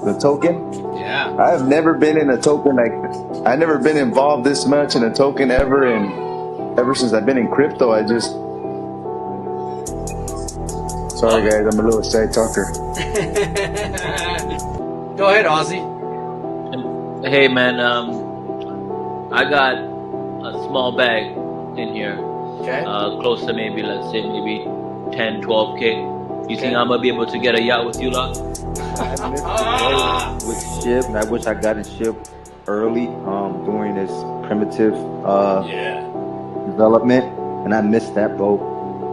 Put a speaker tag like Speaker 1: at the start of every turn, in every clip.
Speaker 1: The token?
Speaker 2: Yeah.
Speaker 1: I have never been in a token like this. I've never been involved this much in a token ever, and ever since I've been in crypto, I just. Sorry, guys, I'm a little shy talker.
Speaker 2: Go ahead, Ozzy.
Speaker 3: Hey man, I got a small bag in here,
Speaker 2: Okay.
Speaker 3: close to maybe, let's say, maybe 10, 12K. You think I'm gonna be able to get a yacht with you, lot?
Speaker 4: I missed the boat with ship, and I wish I got in ship early during this primitive development, and I missed that boat,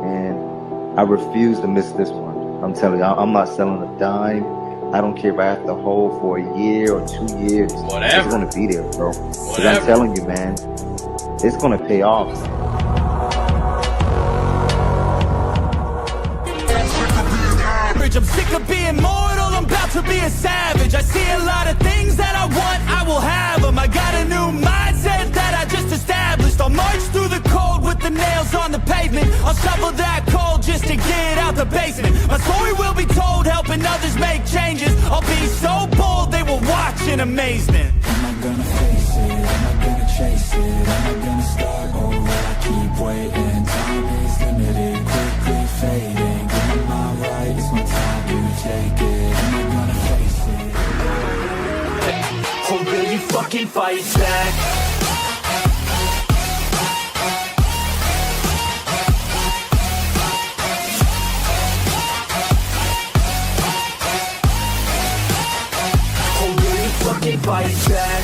Speaker 4: and I refuse to miss this one. I'm telling you, I'm not selling a dime. I don't care if I have to hold for a year or 2 years.
Speaker 2: Whatever.
Speaker 4: It's gonna be there, bro. Because I'm telling you, man, it's gonna pay off.
Speaker 5: I'm sick of being mortal, I'm about to be a savage. I see a lot of things that I want, I will have them. I got a new mindset that I just established. I'll march through the cold with the nails on the pavement. I'll shovel that coal just to get out the basement. My story will be told, helping others make changes. I'll be so bold, they will watch in amazement. Am I gonna face it? Am I gonna chase it? Am I gonna start over? I keep waiting. Time is limited, quickly fading. Am I right? It's my time to take it. Am I gonna face it? Or will you fucking fight back? Fight back.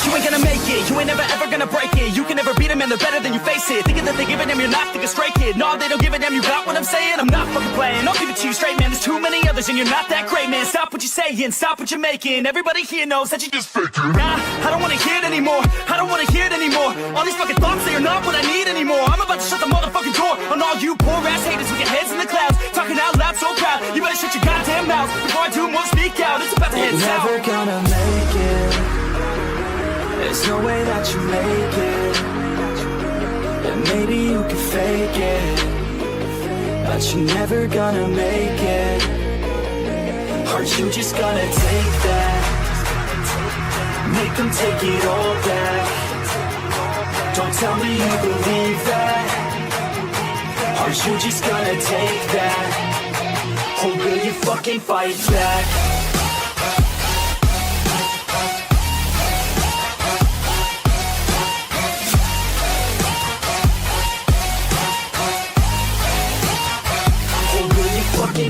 Speaker 5: You ain't gonna make it, you ain't never ever gonna break it. You can never beat them and they're better than you face it. Thinking that they give a damn, you're not thinking straight, kid. No, they don't give a damn, you got what I'm saying? I'm not fucking playing, I'll give it to you straight, man. There's too many others and you're not that great, man. Stop what you're saying, stop what you're making. Everybody here knows that you just faking. Nah, I don't wanna hear it anymore, I don't wanna hear it anymore. All these fucking thoughts, they are not what I need anymore. I'm about to shut the motherfucking door on all you poor ass haters with your heads in the clouds. Talking out loud so proud, you better shut your goddamn mouth before I do more speak out. It's about to head south. Never gonna make it. There's no way that you make it. And maybe you can fake it, but you're never gonna make it. Are you just gonna take that? Make them take it all back. Don't tell me you believe that. Are you just gonna take that? Or will you fucking fight back?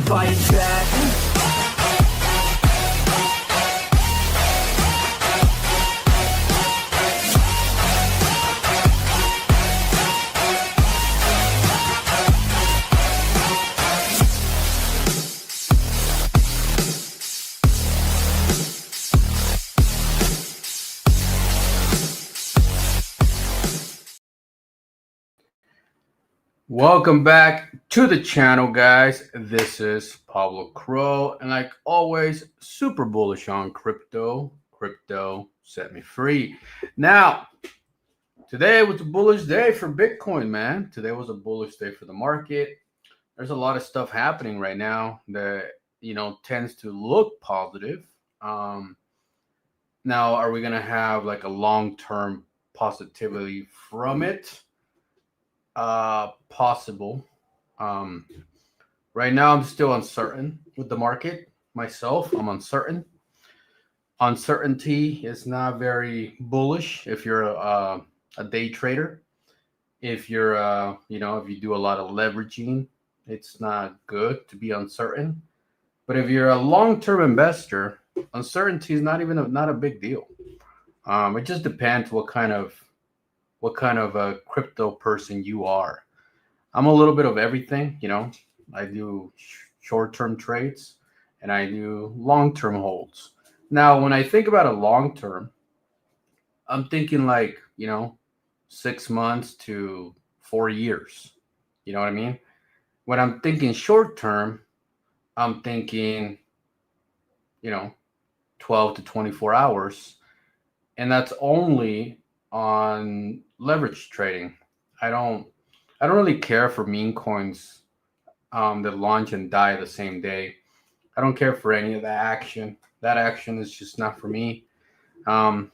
Speaker 5: Fight back.
Speaker 2: Welcome back to the channel, guys. This is Pablo Crow, and like always, super bullish on crypto. Crypto set me free. Now, today was a bullish day for Bitcoin, man. Today was a bullish day for the market. There's a lot of stuff happening right now that, tends to look positive. Now, are we going to have like a long-term positivity from it? Possible. Right now I'm still uncertain with the market myself. I'm uncertain. Uncertainty is not very bullish if you're a day trader. If you're if you do a lot of leveraging, it's not good to be uncertain. But if you're a long-term investor, uncertainty is not a big deal. It just depends what kind of a crypto person you are. I'm a little bit of everything, I do short-term trades and I do long-term holds. Now, when I think about a long-term, I'm thinking like, 6 months to 4 years. You know what I mean? When I'm thinking short-term, I'm thinking, 12 to 24 hours. and that's only on leverage trading. I don't I don't really care for meme coins that launch and die the same day. I don't care for any of that action. That action is just not for me. Um,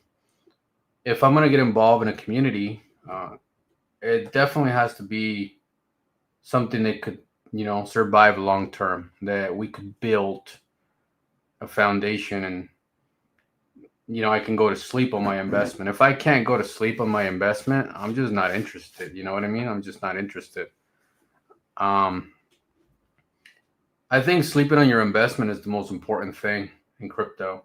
Speaker 2: if I'm gonna get involved in a community, it definitely has to be something that could, survive long term. That we could build a foundation, and I can go to sleep on my investment. If I can't go to sleep on my investment, I'm just not interested. You know what I mean? I'm just not interested. Um, I think sleeping on your investment is the most important thing in crypto.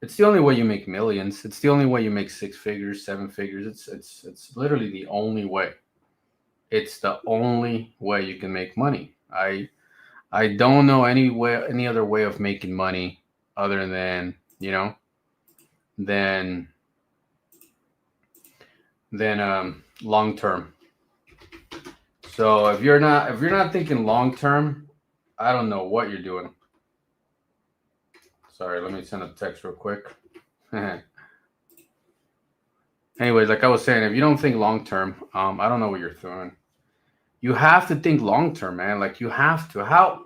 Speaker 2: It's the only way you make millions. It's the only way you make six figures, seven figures. It's literally the only way. It's the only way you can make money. I don't know any other way of making money other than, than long term. So if you're not thinking long term, I don't know what you're doing. Sorry, let me send a text real quick. Anyways, like I was saying, if you don't think long term, I don't know what you're doing. You have to think long term, man. Like you have to. How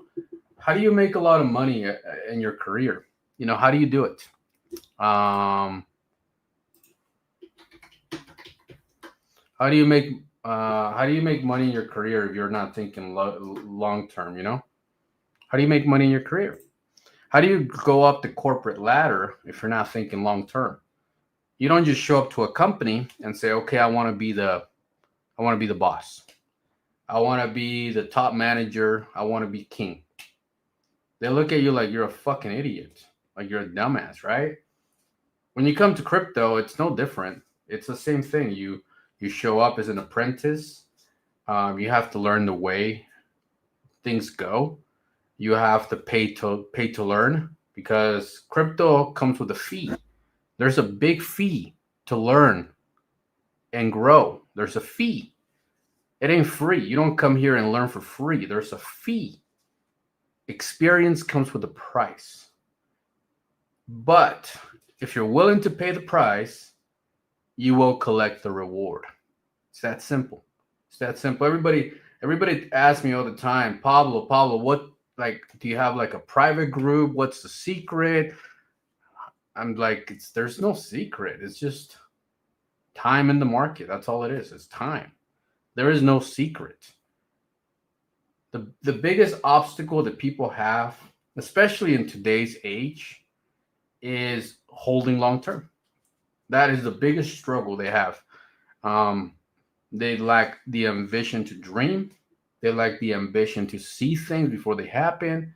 Speaker 2: do you make a lot of money in your career? How do you do it? How do you make money in your career if you're not thinking long term? How do you make money in your career? How do you go up the corporate ladder if you're not thinking long term? You don't just show up to a company and say, "Okay, I want to be the boss. I want to be the top manager. I want to be king." They look at you like you're a fucking idiot, like you're a dumbass, right? When you come to crypto, it's no different. It's the same thing. You show up as an apprentice. You have to learn the way things go. You have to pay to learn, because crypto comes with a fee. There's a big fee to learn and grow. There's a fee. It ain't free. You don't come here and learn for free. There's a fee. Experience comes with a price. But if you're willing to pay the price, you will collect the reward. It's that simple. It's that simple. Everybody asks me all the time, Pablo, what, like, do you have like a private group? What's the secret? I'm like, there's no secret. It's just time in the market. That's all it is. It's time. There is no secret. The biggest obstacle that people have, especially in today's age, is holding long term. That is the biggest struggle they have. They lack the ambition to dream. They lack the ambition to see things before they happen.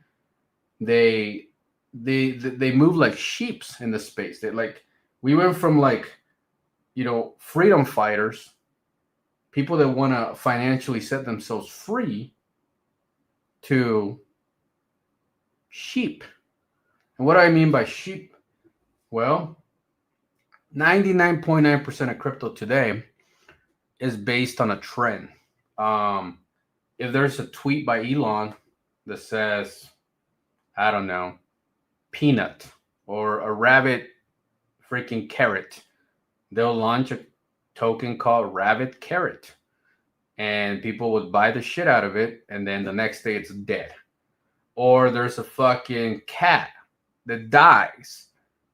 Speaker 2: They move like sheeps in the space. We went from freedom fighters, people that want to financially set themselves free, to sheep. And what do I mean by sheep? Well, 99.9% of crypto today is based on a trend. If there's a tweet by Elon that says, I don't know, peanut or a rabbit freaking carrot, they'll launch a token called rabbit carrot, and people would buy the shit out of it, and then the next day it's dead. Or there's a fucking cat that dies.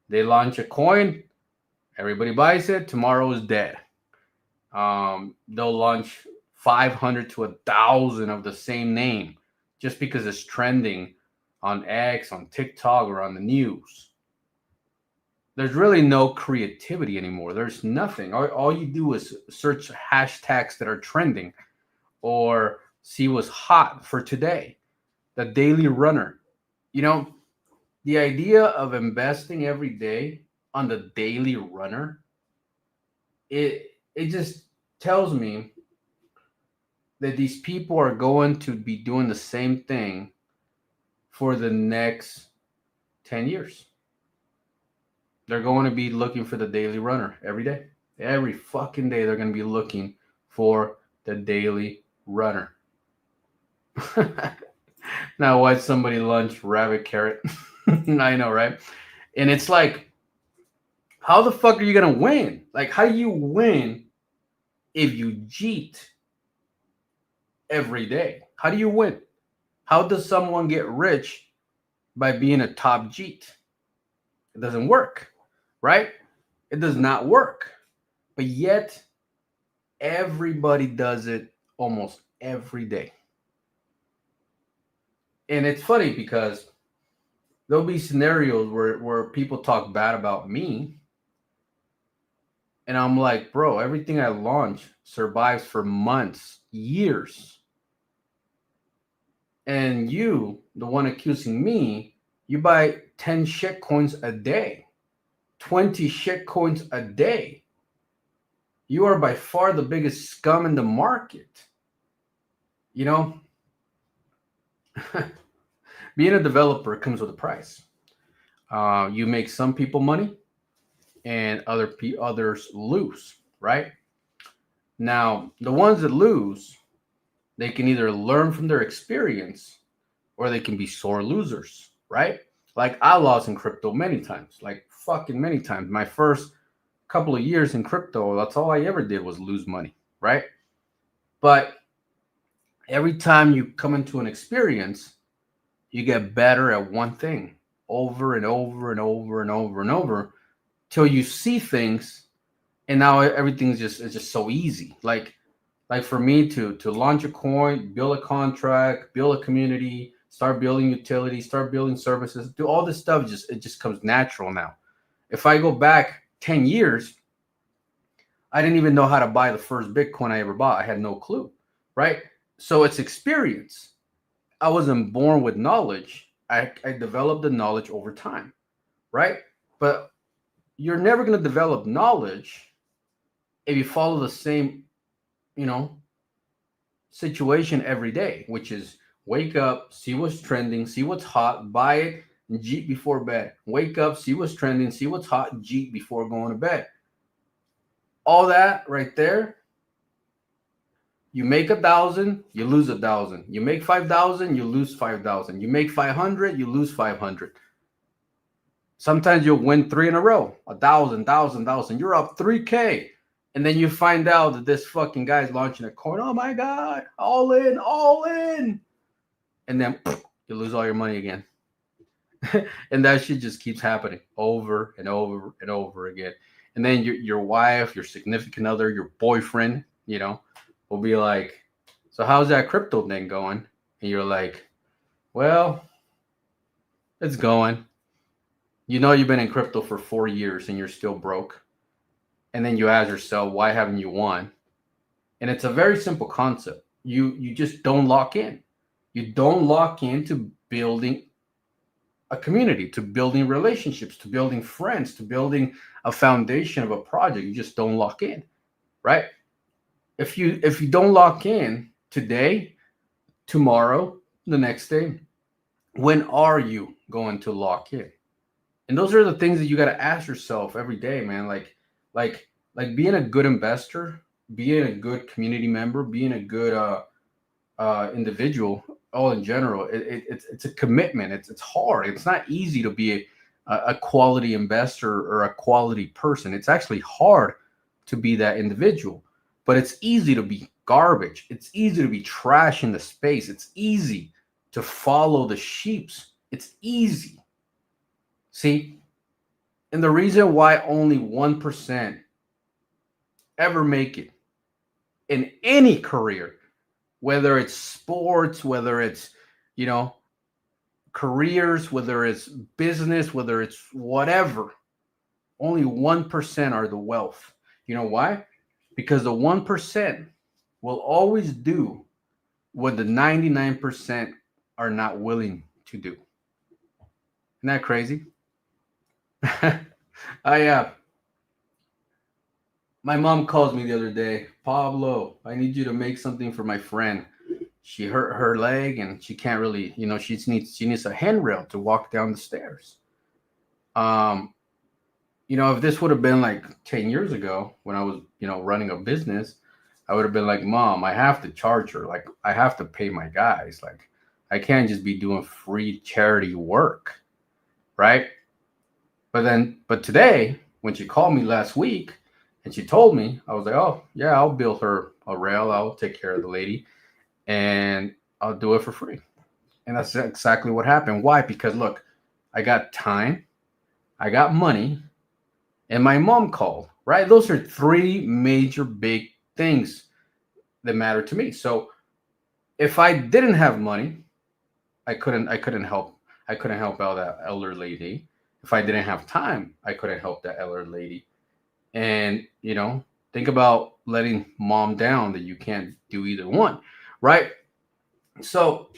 Speaker 2: They launch a coin, everybody buys it, tomorrow is dead. They'll launch 500 to 1,000 of the same name just because it's trending on X, on TikTok, or on the news. There's really no creativity anymore. There's nothing. All you do is search hashtags that are trending or see what's hot for today. The daily runner. The idea of investing every day on the daily runner, it just tells me that these people are going to be doing the same thing for the next 10 years. They're going to be looking for the daily runner every day. Every fucking day they're going to be looking for the daily runner. Now, why somebody launch rabbit carrot? I know, right? And it's like, How the fuck are you gonna win? Like, how do you win if you cheat every day? How do you win? How does someone get rich by being a top cheat? It doesn't work, right? It does not work. But yet, everybody does it almost every day. And it's funny because there'll be scenarios where people talk bad about me. And I'm like, bro, everything I launch survives for months, years. And you, the one accusing me, you buy 10 shit coins a day, 20 shit coins a day. You are by far the biggest scum in the market. You know, being a developer comes with a price. You make some people money and others lose, right? Now, the ones that lose, they can either learn from their experience or they can be sore losers, right? Like I lost in crypto many times, like fucking many times. My first couple of years in crypto, that's all I ever did was lose money, right? But every time you come into an experience, you get better at one thing over and over and over and over and over till you see things, and now everything's just so easy. Like for me to launch a coin, build a contract, build a community, start building utilities, start building services, do all this stuff, it just comes natural now. If I go back 10 years, I didn't even know how to buy the first Bitcoin I ever bought. I had no clue, right? So it's experience. I wasn't born with knowledge. I developed the knowledge over time, right? But you're never going to develop knowledge if you follow the same, situation every day, which is wake up, see what's trending, see what's hot, buy it, and Jeep before bed. Wake up, see what's trending, see what's hot, Jeep before going to bed. All that right there. You make 1,000, you lose 1,000. You make 5,000, you lose 5,000. You make 500, you lose 500. Sometimes you'll win 3 in a row, 1,000, 1,000. You're up 3K. And then you find out that this fucking guy's launching a coin. Oh my God, all in, all in. And then you lose all your money again. And that shit just keeps happening over and over and over again. And then your wife, your significant other, your boyfriend, will be like, so how's that crypto thing going? And you're like, well, it's going. You've been in crypto for 4 years and you're still broke. And then you ask yourself, why haven't you won? And it's a very simple concept. You just don't lock in. You don't lock into building a community, to building relationships, to building friends, to building a foundation of a project. You just don't lock in, right? If you don't lock in today, tomorrow, the next day, when are you going to lock in? And those are the things that you got to ask yourself every day, man. Like being a good investor, being a good community member, being a good individual, all in general, it's a commitment. It's hard. It's not easy to be a quality investor or a quality person. It's actually hard to be that individual, but it's easy to be garbage. It's easy to be trash in the space. It's easy to follow the sheeps. It's easy. See, and the reason why only 1% ever make it in any career, whether it's sports, whether it's, careers, whether it's business, whether it's whatever, only 1% are the wealth. You know why? Because the 1% will always do what the 99% are not willing to do. Isn't that crazy? My mom calls me the other day, Pablo, I need you to make something for my friend. She hurt her leg and she can't really, she needs a handrail to walk down the stairs. If this would have been like 10 years ago when I was, running a business, I would have been like, Mom, I have to charge her. Like, I have to pay my guys. Like, I can't just be doing free charity work, right? But today, when she called me last week and she told me, I was like, oh, yeah, I'll build her a rail. I'll take care of the lady and I'll do it for free. And that's exactly what happened. Why? Because look, I got time, I got money, and my mom called, right? Those are three major big things that matter to me. So if I didn't have money, I couldn't help out that elder lady. If I didn't have time, I couldn't help that elder lady. And think about letting mom down, that you can't do either one, right? So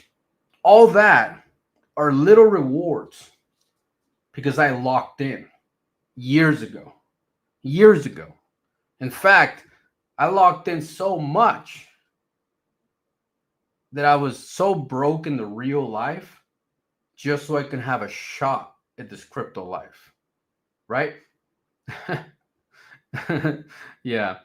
Speaker 2: all that are little rewards because I locked in years ago. Years ago. In fact, I locked in so much that I was so broke in the real life just so I can have a shot at this crypto life. Right? Yeah.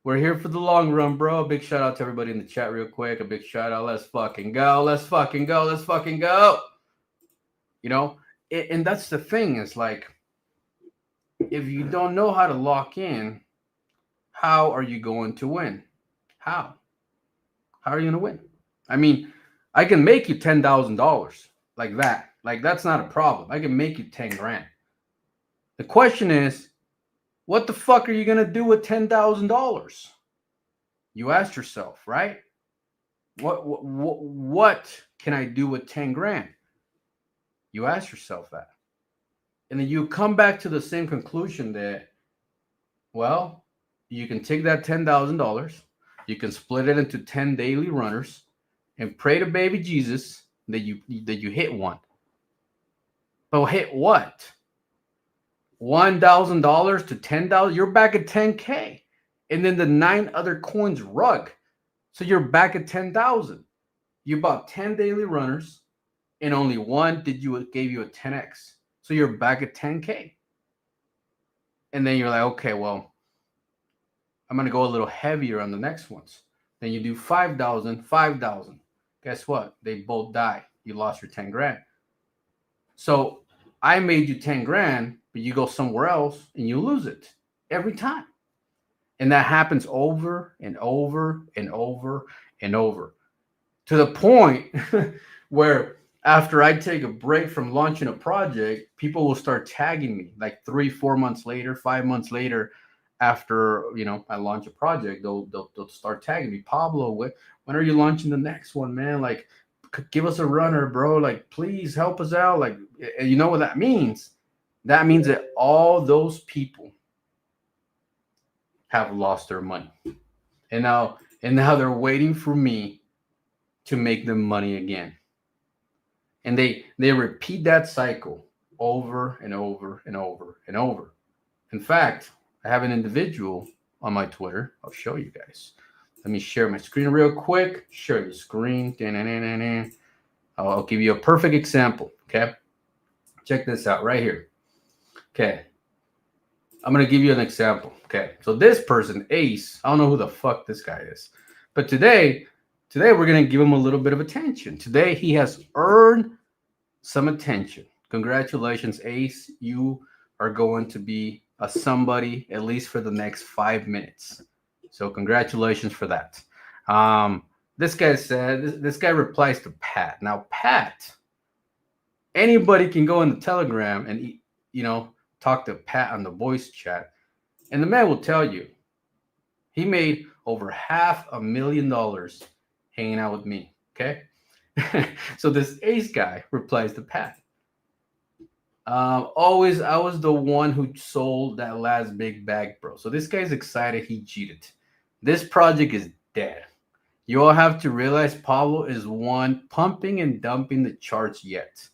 Speaker 2: We're here for the long run, bro. A big shout out to everybody in the chat real quick. A big shout out. Let's fucking go. Let's fucking go. Let's fucking go. And that's the thing, is like, if you don't know how to lock in, how are you going to win? How are you going to win? I mean, I can make you $10,000 like that. Like, that's not a problem. I can make you 10 grand. The question is, what the fuck are you going to do with $10,000? You asked yourself, right? What can I do with 10 grand? You ask yourself that. And then you come back to the same conclusion that, well, you can take that $10,000, you can split it into 10 daily runners and pray to baby Jesus that you hit one. But hit what? $1,000 to $10,000, you're back at 10K. And then the 9 other coins rug. So you're back at 10,000. You bought 10 daily runners and only one gave you a 10x. So you're back at 10K. And then you're like, okay, well, I'm going to go a little heavier on the next ones. Then you do 5,000, 5,000. Guess what? They both die. You lost your 10 grand. So I made you 10 grand, but you go somewhere else and you lose it every time. And that happens over and over and over and over, to the point where after I take a break from launching a project, people will start tagging me like 3-4 months later, 5 months later. After I launch a project, they'll start tagging me. Pablo, when are you launching the next one, man? Like, give us a runner, bro. Like, please help us out. Like, you know what that means? That means that all those people have lost their money, and now they're waiting for me to make them money again. And they repeat that cycle over and over and over and over. In fact, I have an individual on my Twitter. I'll show you guys. Let me share my screen real quick. Share the screen. I'll give you a perfect example. Okay. Check this out right here. Okay. I'm going to give you an example. Okay. So this person, Ace, I don't know who the fuck this guy is. But today we're going to give him a little bit of attention. Today he has earned some attention. Congratulations, Ace. You are going to be a somebody, at least for the next 5 minutes. So congratulations for that. This guy said, this guy replies to Pat. Now, Pat, anybody can go in the Telegram and, talk to Pat on the voice chat. And the man will tell you, he made over $500,000 hanging out with me. Okay. So this Ace guy replies to Pat. Always, I was the one who sold that last big bag, bro. So this guy's excited he cheated. This project is dead. You all have to realize Pablo is one pumping and dumping the charts yet.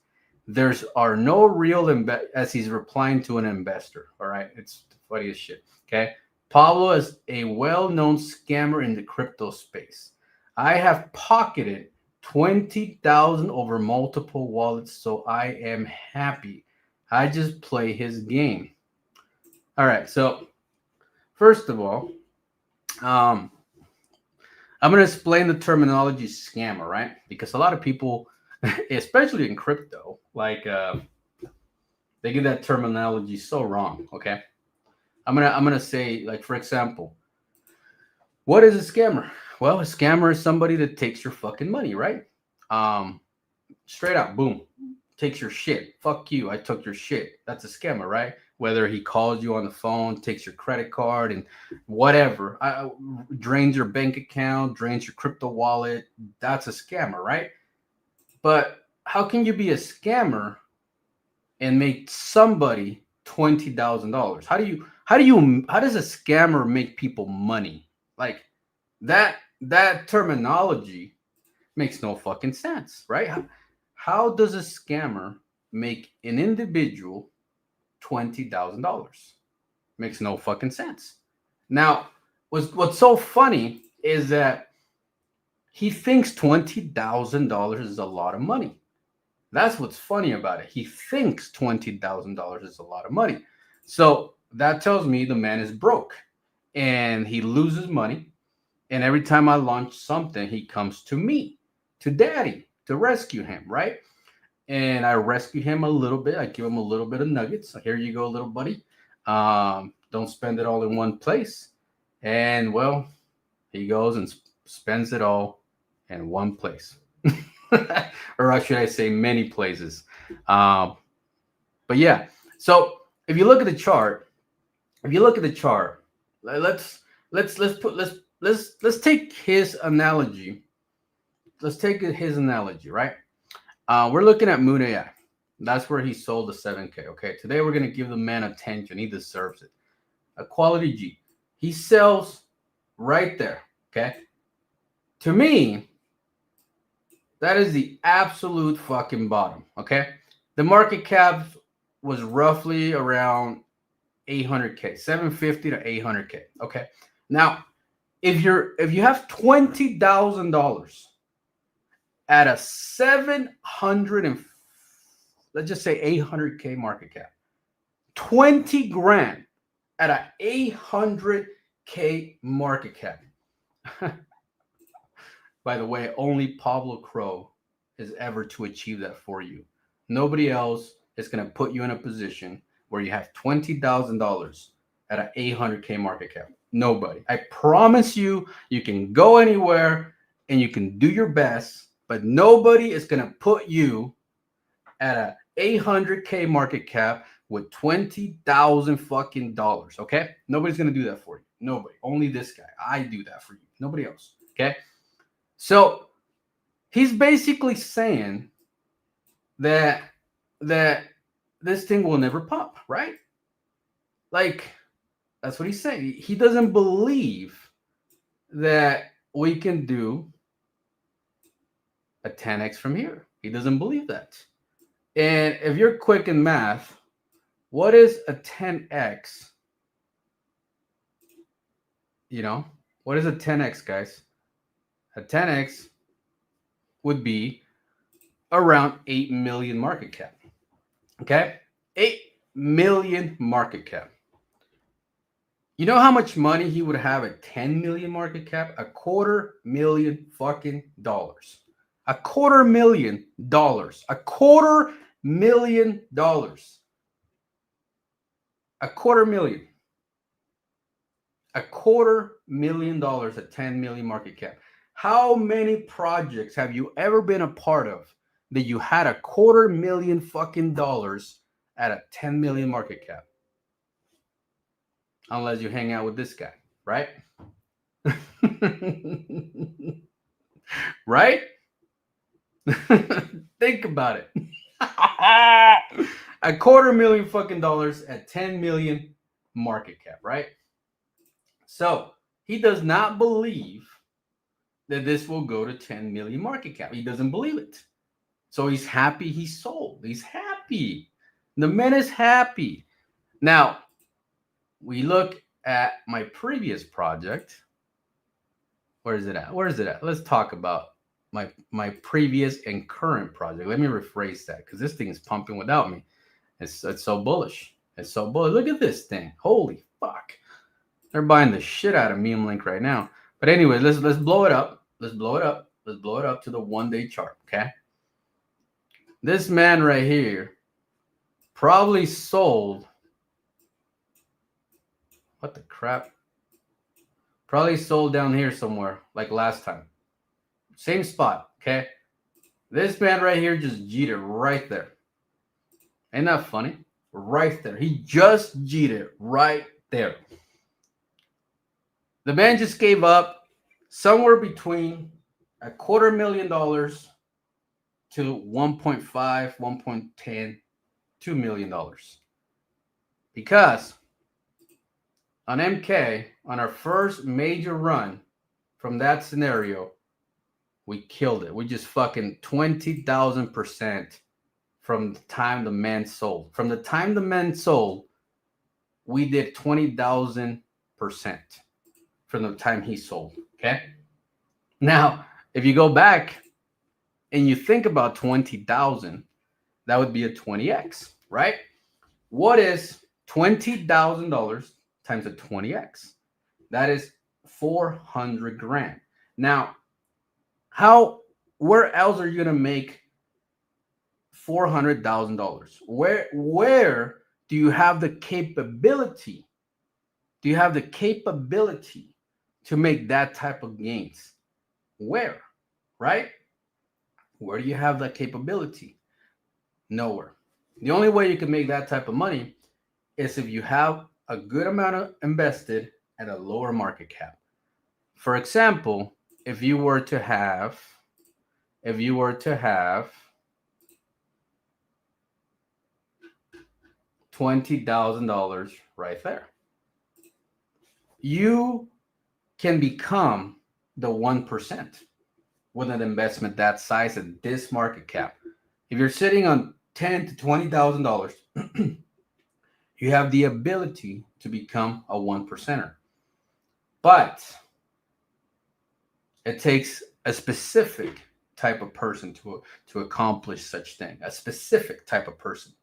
Speaker 2: Are no real as he's replying to an investor. All right. It's the funniest shit. Okay. Pablo is a well-known scammer in the crypto space. I have pocketed 20,000 over multiple wallets, so I am happy. I just play his game. All right. So first of all, I'm going to explain the terminology scammer, right? Because a lot of people, especially in crypto, like they get that terminology so wrong. Okay. I'm gonna say, like, for example, what is a scammer? Well, a scammer is somebody that takes your fucking money, right? Um, Straight up, boom, takes your shit. Fuck you, I took your shit. That's a scammer, right? Whether he calls you on the phone, takes your credit card, and whatever, drains your bank account, drains your crypto wallet. That's a scammer, right? But how can you be a scammer and make somebody $20,000? How does a scammer make people money? Like that terminology makes no fucking sense, right? How does a scammer make an individual $20,000? Makes no fucking sense. Now, what's so funny is that he thinks $20,000 is a lot of money. That's what's funny about it. He thinks $20,000 is a lot of money. So that tells me the man is broke and he loses money. And every time I launch something, he comes to me, to daddy, to rescue him, right? And I rescue him a little bit. I give him a little bit of nuggets. So here you go, little buddy. Don't spend it all in one place. And well, he goes and spends it all in one place. Or should I say many places. But yeah, so if you look at the chart, let's take his analogy. Let's take his analogy, right? We're looking at MOONAI. That's where he sold the 7K. Okay, today we're gonna give the man attention. He deserves it. A quality G. He sells right there. Okay, to me, that is the absolute fucking bottom. Okay, the market cap was roughly around 800K, 750 to 800K. Okay, now if you have $20,000 at a 700 and let's just say 800K market cap, 20 grand at a 800K market cap. By the way, only Pablo Crow is ever to achieve that for you. Nobody else is going to put you in a position where you have $20,000 at an 800K market cap. Nobody. I promise you, you can go anywhere and you can do your best, but nobody is going to put you at a 800K market cap with 20,000 fucking dollars. Okay, nobody's going to do that for you. Nobody. Only this guy. I do that for you. Nobody else. Okay. So he's basically saying that this thing will never pop, right? Like, that's what he's saying. He doesn't believe that we can do a 10x from here. He doesn't believe that. And if you're quick in math, what is a 10x? You know, what is a 10x, guys? A 10x would be around 8 million market cap. Okay? 8 million market cap. You know how much money he would have at 10 million market cap? $250,000 fucking dollars. $250,000. $250,000. $250,000. $250,000 at 10 million market cap. How many projects have you ever been a part of that you had $250,000 fucking dollars at a 10 million market cap? Unless you hang out with this guy, right? Right? Think about it. $250,000 fucking dollars at 10 million market cap, right? So he does not believe that this will go to 10 million market cap. He doesn't believe it. So he's happy he sold. He's happy. The man is happy. Now, we look at my previous project. Where is it at? Let's talk about my previous and current project. Let me rephrase that because this thing is pumping without me. It's so bullish. It's so bullish. Look at this thing. Holy fuck. They're buying the shit out of Meme Link right now. But anyway, let's blow it up. Let's blow it up. Let's blow it up to the 1-day chart, okay? This man right here probably sold What the crap? Probably sold down here somewhere, like last time. Same spot, okay? This man right here just cheated right there. Ain't that funny? Right there. He just cheated right there. The man just gave up somewhere between $250,000 to 1.5, 1.10, $2 million. Because on MK, on our first major run from that scenario, we killed it. We just fucking 20,000% from the time the man sold. From the time the man sold, we did 20,000% from the time he sold. Okay. Now, if you go back and you think about 20,000, that would be a 20x, right? What is $20,000 times a 20x? That is 400 grand. Now, where else are you going to make $400,000? Where do you have the capability? Do you have the capability to make that type of gains? Where? Right? Where do you have that capability? Nowhere. The only way you can make that type of money is if you have a good amount of invested at a lower market cap. For example, if you were to have $20,000 right there, you can become the 1% with an investment that size at this market cap. If you're sitting on $10,000 to $20,000, you have the ability to become a 1%er. But it takes a specific type of person to accomplish such thing. A specific type of person.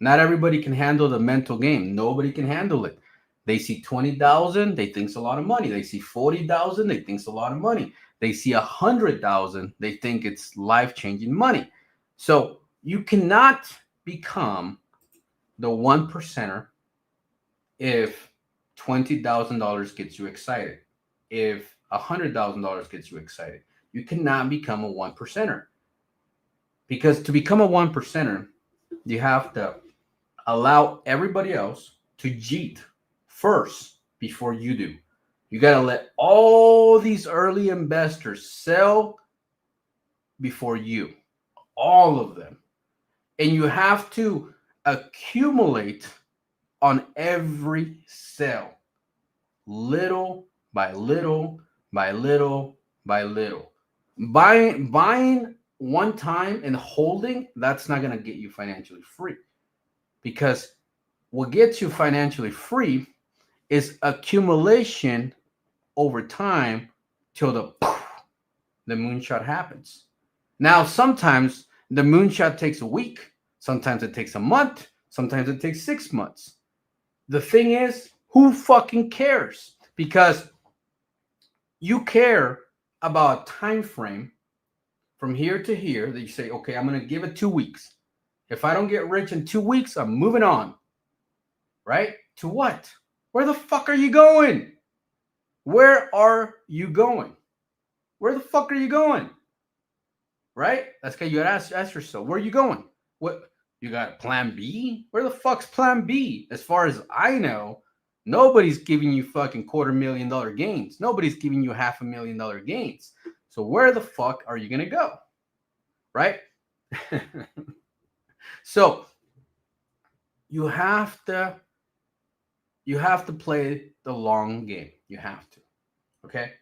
Speaker 2: Not everybody can handle the mental game. Nobody can handle it. They see 20,000, they think it's a lot of money. They see 40,000, they think it's a lot of money. They see 100,000, they think it's life-changing money. So you cannot become the 1%er if $20,000 gets you excited. If $100,000 gets you excited, you cannot become a 1%er. Because to become a 1%er, you have to allow everybody else to cheat first before you do. You got to let all these early investors sell before you, all of them. And you have to accumulate on every sale, little by little by little by little. Buying one time and holding, that's not going to get you financially free. Because what gets you financially free is accumulation over time till the moonshot happens. Now, sometimes the moonshot takes a week. Sometimes it takes a month. Sometimes it takes 6 months. The thing is, who fucking cares? Because you care about a time frame from here to here that you say, okay, I'm going to give it 2 weeks. If I don't get rich in 2 weeks, I'm moving on. Right? To what? Where the fuck are you going? Where are you going? Where the fuck are you going? Right? That's okay. You gotta ask yourself, where are you going? What? You got plan B? Where the fuck's plan B? As far as I know, nobody's giving you fucking $250,000 gains. Nobody's giving you $500,000 gains. So where the fuck are you gonna go? Right? So you have to play the long game. You have to. Okay?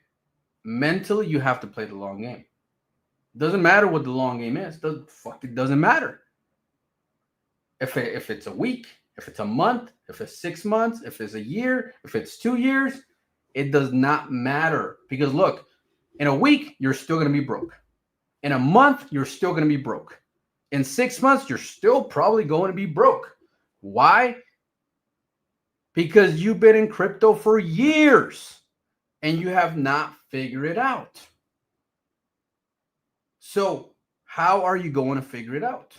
Speaker 2: Mentally, you have to play the long game. It doesn't matter what the long game is. It doesn't matter. If it's a week, if it's a month, if it's 6 months, if it's a year, if it's 2 years, it does not matter. Because look, in a week, you're still going to be broke. In a month, you're still going to be broke. In 6 months, you're still probably going to be broke. Why? Because you've been in crypto for years and you have not figured it out. So how are you going to figure it out?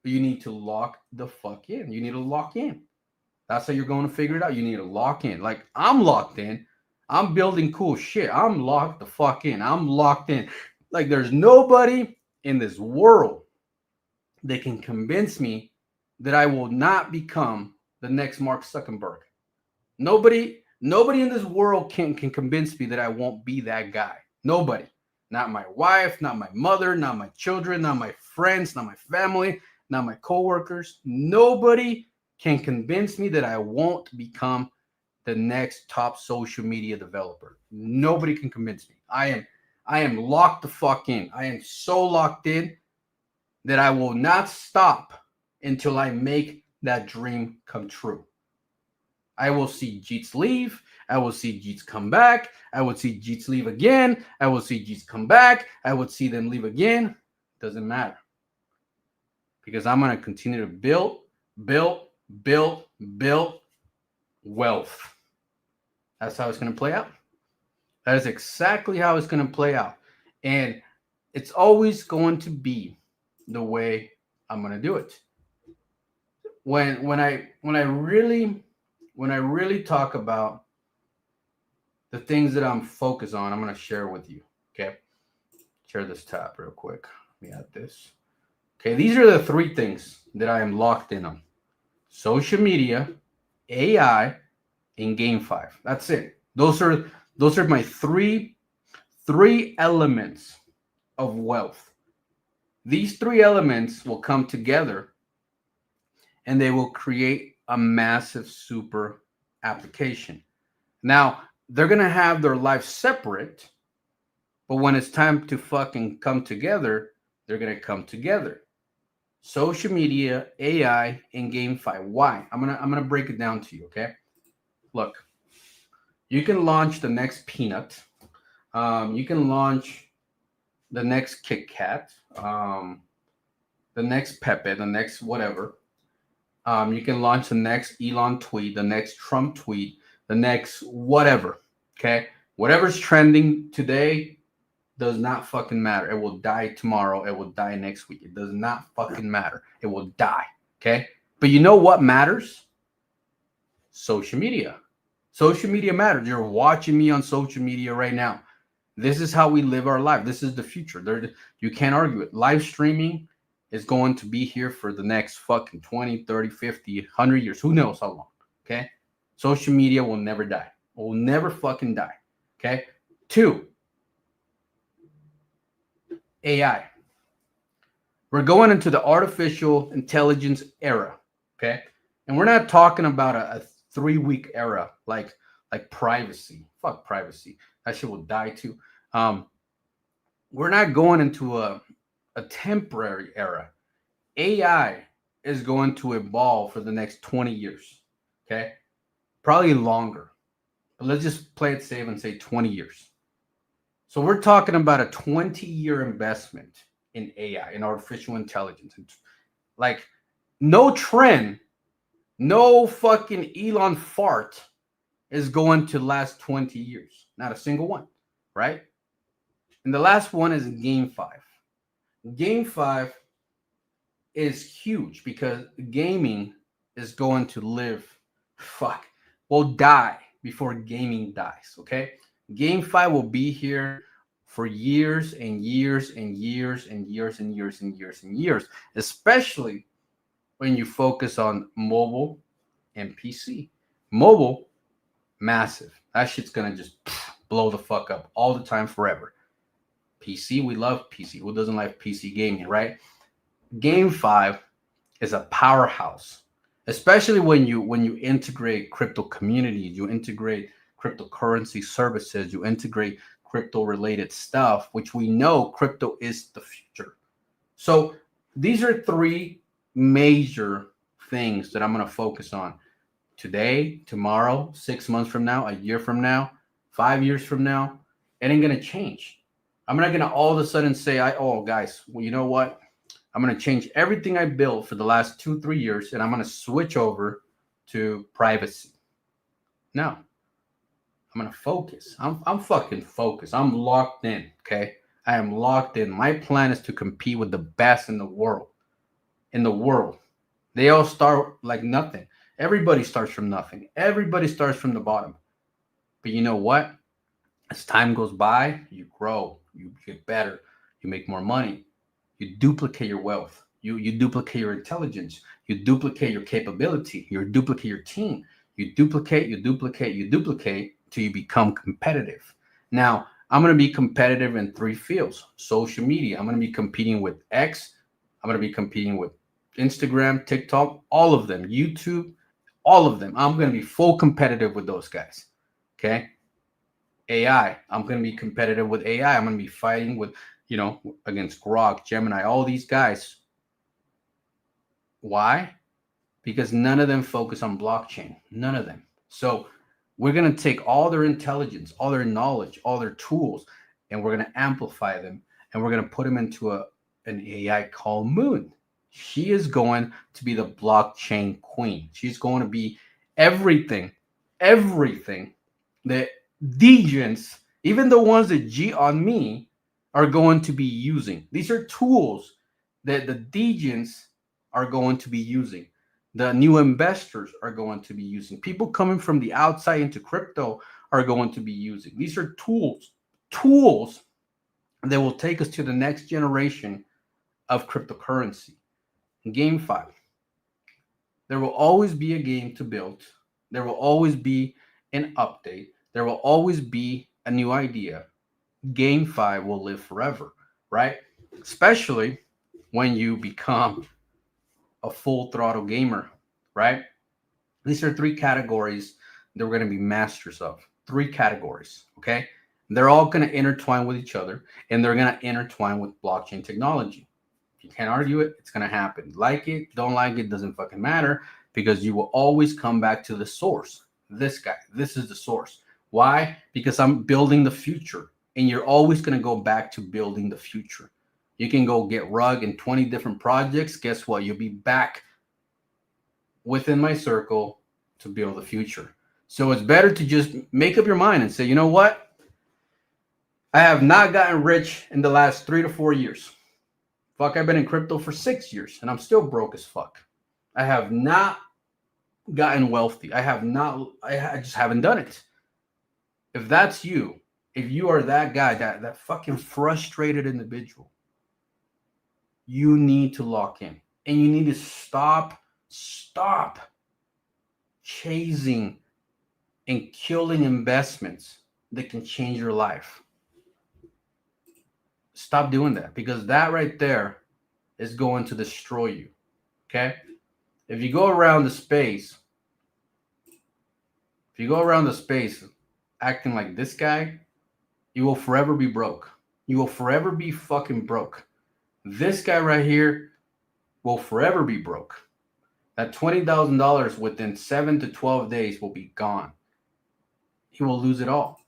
Speaker 2: You need to lock the fuck in. You need to lock in. That's how you're going to figure it out. You need to lock in. Like, I'm locked in. I'm building cool shit. I'm locked the fuck in. I'm locked in. Like, there's nobody in this world that can convince me that I will not become the next Mark Zuckerberg. Nobody in this world can convince me that I won't be that guy. Nobody. Not my wife, not my mother, not my children, not my friends, not my family, not my coworkers. Nobody can convince me that I won't become the next top social media developer. Nobody can convince me. I am locked the fuck in. I am so locked in that I will not stop until I make that dream come true. I will see Jeets leave. I will see Jeets come back. I will see Jeets leave again. I will see Jeets come back. I would see them leave again. Doesn't matter. Because I'm going to continue to build wealth. That's how it's going to play out. That is exactly how it's going to play out. And it's always going to be the way I'm going to do it. When I really talk about the things that I'm focused on, I'm going to share with you. Okay. Share this tab real quick. Let me add this. Okay. These are the 3 things that I am locked in on: social media, AI, and Game 5. That's it. Those are my three elements of wealth. These 3 elements will come together and they will create a massive super application. Now, they're going to have their life separate, but when it's time to fucking come together, they're going to come together. Social media, AI, and Game 5. Why? I'm going to break it down to you, okay? Look, you can launch the next Peanut. You can launch the next Kit Kat, the next Pepe, the next whatever. You can launch the next Elon tweet, the next Trump tweet, the next whatever. Okay? Whatever's trending today does not fucking matter. It will die tomorrow. It will die next week. It does not fucking matter. It will die. Okay? But you know what matters? Social media. Social media matters. You're watching me on social media right now. This is how we live our life. This is the future. You can't argue it. Live streaming is going to be here for the next fucking 20, 30, 50, 100 years. Who knows how long, okay? Social media will never die. It will never fucking die, okay? 2, AI. We're going into the artificial intelligence era, okay? And we're not talking about a 3-week era like privacy. Fuck privacy. That shit will die too. We're not going into a temporary era. AI is going to evolve for the next 20 years. Okay. Probably longer. But let's just play it safe and say 20 years. So we're talking about a 20-year investment in AI, in artificial intelligence. Like, no trend, no fucking Elon fart is going to last 20 years. Not a single one, right? And the last one is Game 5. Game 5 is huge because gaming is going to will die before gaming dies, okay? Game 5 will be here for years and years and years and years and years and years and years, especially when you focus on mobile and PC. Mobile, massive. That shit's gonna just blow the fuck up all the time forever. PC, we love PC. Who doesn't like PC gaming, right? Game 5 is a powerhouse, especially when you integrate crypto communities, you integrate cryptocurrency services, you integrate crypto related stuff, which we know crypto is the future. So these are 3 major things that I'm going to focus on today, tomorrow, 6 months from now, a year from now, 5 years from now. It ain't going to change. I'm not going to all of a sudden say, guys, well, you know what? I'm going to change everything I built for the last 2-3 years, and I'm going to switch over to privacy. No, I'm going to focus. I'm fucking focused. I'm locked in, okay? I am locked in. My plan is to compete with the best in the world. They all start like nothing. Everybody starts from nothing. Everybody starts from the bottom. But you know what? As time goes by, you grow, you get better, you make more money, you duplicate your wealth, you duplicate your intelligence, you duplicate your capability, you duplicate your team, you duplicate till you become competitive. Now, I'm going to be competitive in three fields. Social media, I'm going to be competing with X, I'm going to be competing with Instagram, TikTok, all of them, YouTube, all of them. I'm going to be full competitive with those guys. Okay. AI, I'm going to be competitive with AI. I'm going to be fighting with, against Grok, Gemini, all these guys. Why? Because none of them focus on blockchain. None of them. So we're going to take all their intelligence, all their knowledge, all their tools, and we're going to amplify them, and we're going to put them into an AI called Moon. She is going to be the blockchain queen. She's going to be everything that degens, even the ones that G on me, are going to be using. These are tools that the degens are going to be using. The new investors are going to be using. People coming from the outside into crypto are going to be using. These are tools that will take us to the next generation of cryptocurrency. Game 5. There will always be a game to build. There will always be an update. There will always be a new idea. Game 5 will live forever, right? Especially when you become a full throttle gamer, right? These are 3 categories that we're going to be masters of. 3 categories, okay? They're all going to intertwine with each other, and they're going to intertwine with blockchain technology. You can't argue it. It's going to happen. Like it, don't like it, doesn't fucking matter, because you will always come back to the source. This guy, this is the source. Why? Because I'm building the future, and you're always going to go back to building the future. You can go get rug in 20 different projects. Guess what? You'll be back within my circle to build the future. So it's better to just make up your mind and say, you know what? I have not gotten rich in the last 3 to 4 years. Fuck, I've been in crypto for 6 years and I'm still broke as fuck. I have not gotten wealthy. I just haven't done it. If that's you, if you are that guy, that fucking frustrated individual, you need to lock in, and you need to stop chasing and killing investments that can change your life. Stop doing that, because that right there is going to destroy you. Okay? If you go around the space acting like this guy, you will forever be broke. You will forever be fucking broke. This guy right here will forever be broke. That $20,000 within 7 to 12 days will be gone. He will lose it all.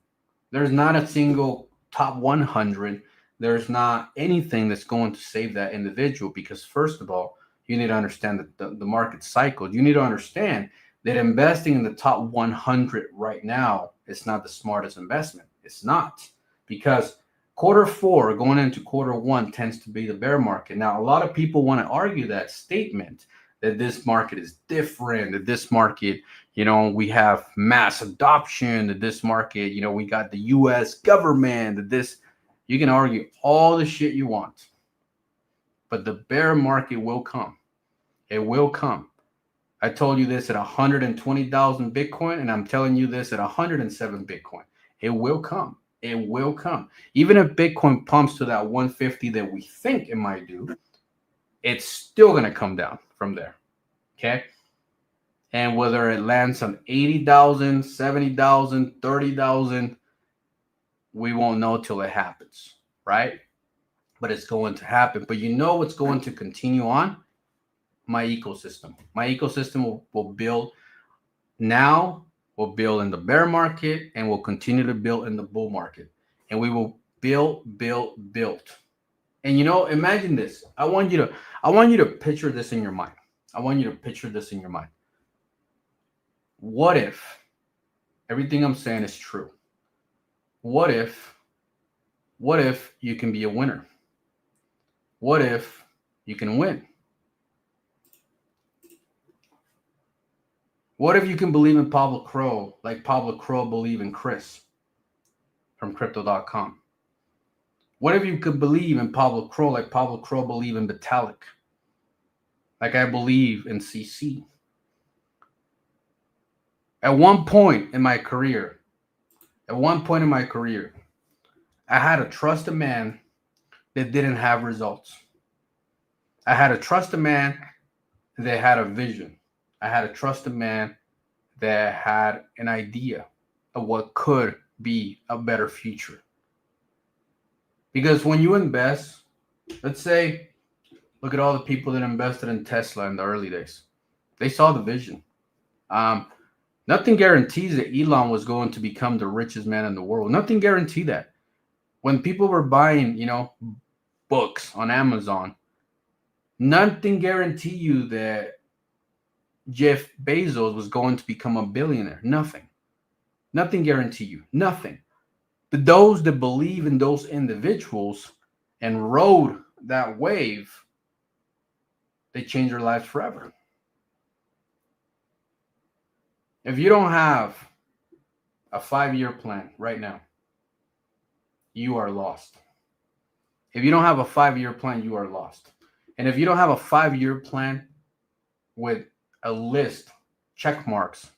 Speaker 2: There's not a single top 100. There's not anything that's going to save that individual, because first of all, you need to understand the market cycle. You need to understand that investing in the top 100 right now is not the smartest investment. It's not, because Q4 going into Q1 tends to be the bear market. Now, a lot of people want to argue that statement, that this market is different, that this market, we have mass adoption, that this market, we got the US government, that this, you can argue all the shit you want, but the bear market will come. It will come. I told you this at 120,000 Bitcoin, and I'm telling you this at 107 Bitcoin. It will come. It will come. Even if Bitcoin pumps to that 150 that we think it might do, it's still going to come down from there. Okay? And whether it lands on 80,000, 70,000, 30,000, we won't know till it happens, right? But it's going to happen. But you know what's going to continue on? My ecosystem. My ecosystem will build now, will build in the bear market, and will continue to build in the bull market. And we will build. And imagine this. I want you to picture this in your mind. What if everything I'm saying is true? What if you can be a winner? What if you can win? What if you can believe in Pablo Crow like Pablo Crow believe in Chris from crypto.com? What if you could believe in Pablo Crow like Pablo Crow believe in Vitalik? Like I believe in CC. At one point in my career, I had to trust a man that didn't have results. I had to trust a man that had a vision. I had to trust a man that had an idea of what could be a better future. Because when you invest, let's say, look at all the people that invested in Tesla in the early days. They saw the vision. Nothing guarantees that Elon was going to become the richest man in the world. Nothing guaranteed that. When people were buying, books on Amazon, nothing guaranteed you that Jeff Bezos was going to become a billionaire. Nothing. Nothing guaranteed you. Nothing. But those that believe in those individuals and rode that wave, they change their lives forever. If you don't have a 5-year plan right now, you are lost. If you don't have a 5-year plan, you are lost. And if you don't have a 5-year plan with a list, check marks,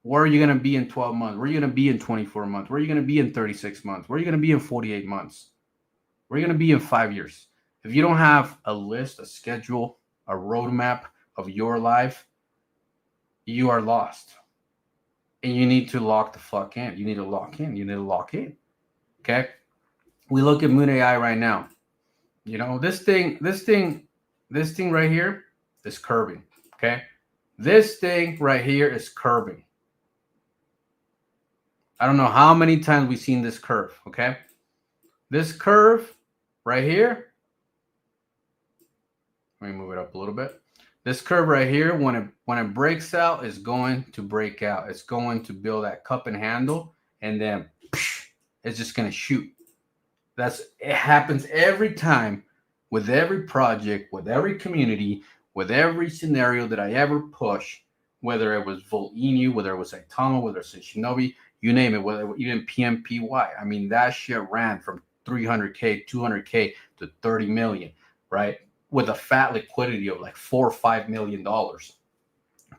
Speaker 2: where are you going to be in 12 months? Where are you going to be in 24 months? Where are you going to be in 36 months? Where are you going to be in 48 months? Where are you going to be in 5 years? If you don't have a list, a schedule, a roadmap of your life, you are lost. And you need to lock the fuck in. You need to lock in. You need to lock in. Okay? We look at MOONAI right now. This thing right here is curving. Okay? This thing right here is curving. I don't know how many times we've seen this curve. Okay? This curve right here. Let me move it up a little bit. This curve right here, when it breaks out, is going to break out. It's going to build that cup and handle, and then it's just going to shoot. It happens every time with every project, with every community, with every scenario that I ever push, whether it was Volt Inu, whether it was Saitama, whether it's Shinobi, you name it, whether even PMPY. I mean, that shit ran from 300K, 200K to 30 million, right? With a fat liquidity of like $4 or $5 million.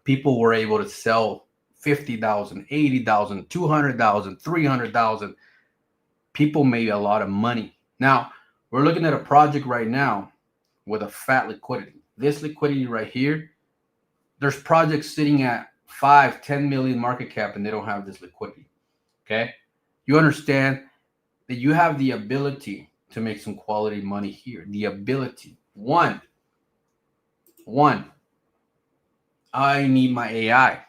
Speaker 2: People were able to sell 50,000, 80,000, 200,000, 300,000. People made a lot of money. Now, we're looking at a project right now with a fat liquidity. This liquidity right here, there's projects sitting at 5, 10 million market cap and they don't have this liquidity. Okay? You understand that you have the ability to make some quality money here. The ability. One, I need my AI.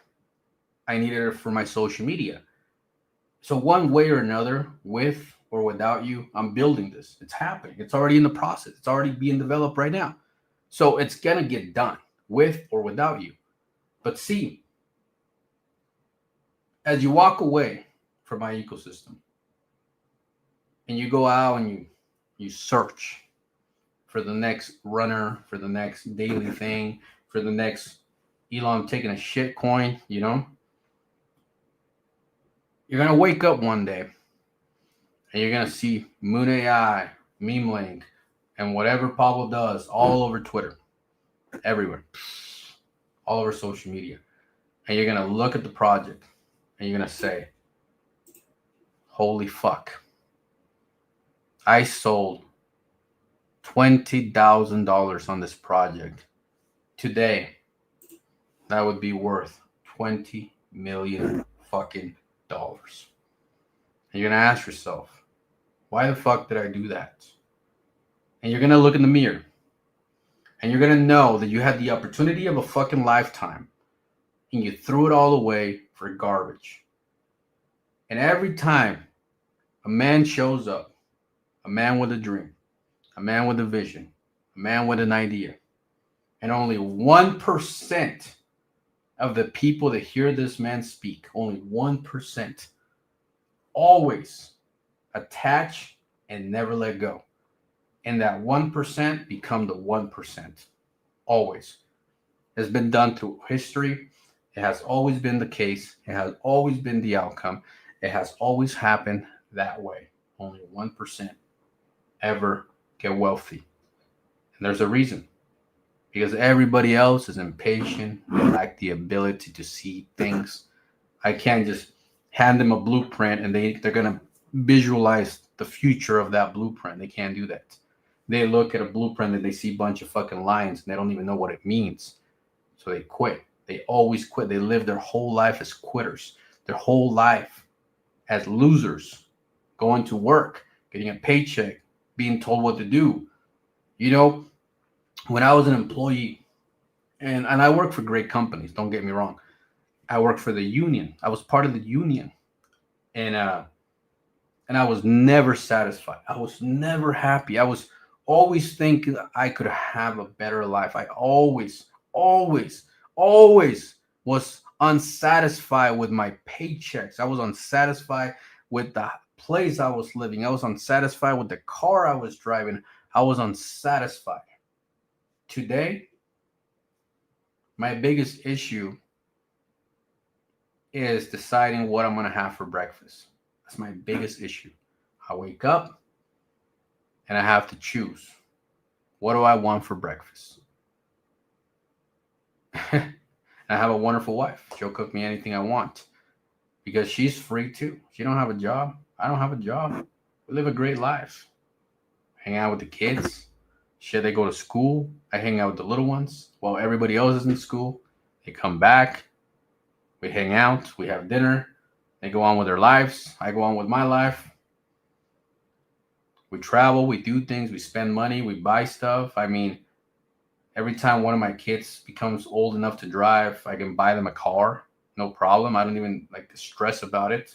Speaker 2: I need it for my social media. So one way or another, with or without you, I'm building this. It's happening. It's already in the process. It's already being developed right now. So it's going to get done with or without you. But see, as you walk away from my ecosystem and you go out and you search for the next runner, for the next daily thing, for the next Elon taking a shit coin, you're going to wake up one day and you're going to see MOONAI, Meme Link, and whatever Pablo does all over Twitter, everywhere, all over social media. And you're going to look at the project and you're going to say, holy fuck, I sold $20,000 on this project. Today, that would be worth 20 million fucking dollars. And you're going to ask yourself, why the fuck did I do that? And you're going to look in the mirror and you're going to know that you had the opportunity of a fucking lifetime and you threw it all away for garbage. And every time a man shows up, a man with a dream, a man with a vision, a man with an idea, and only 1% of the people that hear this man speak, only 1%, always attach and never let go. And that 1% become the 1%. Always. It's been done through history. It has always been the case. It has always been the outcome. It has always happened that way. Only 1% ever get wealthy. And there's a reason. Because everybody else is impatient. They lack the ability to see things. I can't just hand them a blueprint and they're going to visualize the future of that blueprint. They can't do that. They look at a blueprint and they see a bunch of fucking lines and they don't even know what it means. So they quit. They always quit. They live their whole life as quitters, their whole life as losers, going to work, getting a paycheck, being told what to do. You know, when I was an employee, and I work for great companies, don't get me wrong. I worked for the union. I was part of the union. And I was never satisfied. I was never happy. I was always thinking I could have a better life. I always was unsatisfied with my paychecks. I was unsatisfied with the place I was living. I was unsatisfied with the car I was driving. I was unsatisfied. Today, my biggest issue is deciding what I'm going to have for breakfast. That's my biggest issue. I wake up and I have to choose. What do I want for breakfast? And I have a wonderful wife. She'll cook me anything I want because she's free too. She don't have a job. I don't have a job. We live a great life. Hang out with the kids. Shit, they go to school. I hang out with the little ones while everybody else is in school. They come back. We hang out. We have dinner. They go on with their lives. I go on with my life. We travel. We do things. We spend money. We buy stuff. I mean, every time one of my kids becomes old enough to drive, I can buy them a car. No problem. I don't even like to stress about it.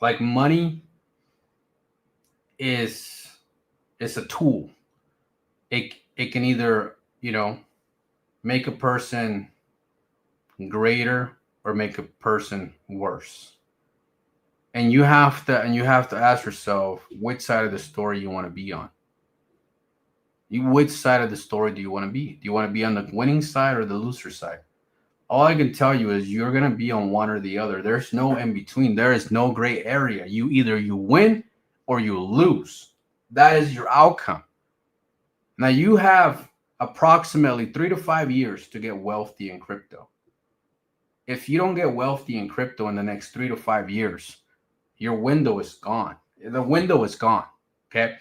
Speaker 2: Like money is a tool. It can either, make a person greater or make a person worse. And you have to ask yourself which side of the story you want to be on. Which side of the story do you want to be? Do you want to be on the winning side or the loser side? All I can tell you is you're going to be on one or the other. There's no in between. There is no gray area. Either you win or you lose. That is your outcome. Now you have approximately 3 to 5 years to get wealthy in crypto. If you don't get wealthy in crypto in the next 3 to 5 years, your window is gone. The window is gone. Okay.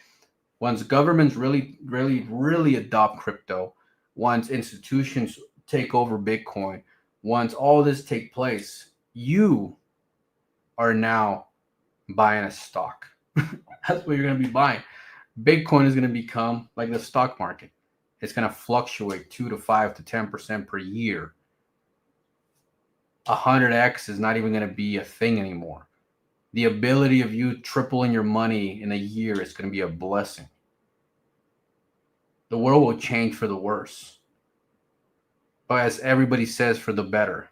Speaker 2: Once governments really adopt crypto, once institutions take over Bitcoin, once all this take place, you are now buying a stock. That's what you're going to be buying. Bitcoin is going to become like the stock market. It's going to fluctuate 2 to 5 to 10% per year. 100x is not even going to be a thing anymore. The ability of you tripling your money in a year is going to be a blessing. The world will change for the worse. But as everybody says, for the better.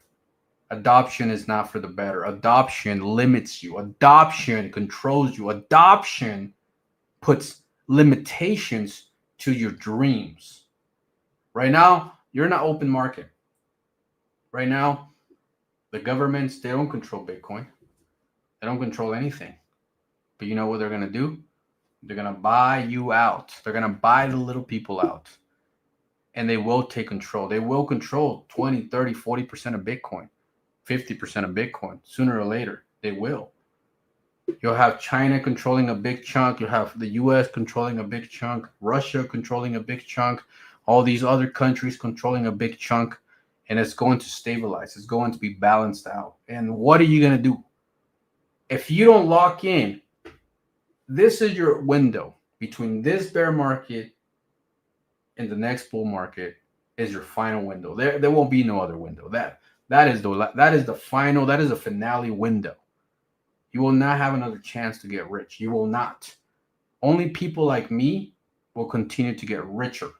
Speaker 2: Adoption is not for the better. Adoption limits you. Adoption controls you. Adoption puts limitations to your dreams. Right now, you're in an open market. Right now, the governments, they don't control Bitcoin. They don't control anything. But you know what they're going to do? They're going to buy you out. They're going to buy the little people out. And they will take control. They will control 20, 30, 40% of Bitcoin, 50% of Bitcoin. Sooner or later, they will. You'll have China controlling a big chunk. You'll have the US controlling a big chunk. Russia controlling a big chunk. All these other countries controlling a big chunk. And it's going to stabilize. It's going to be balanced out. And what are you going to do? If you don't lock in, this is your window between this bear market and the next bull market is your final window. There won't be no other window. That is the final, that is a finale window. You will not have another chance to get rich. You will not. Only people like me will continue to get richer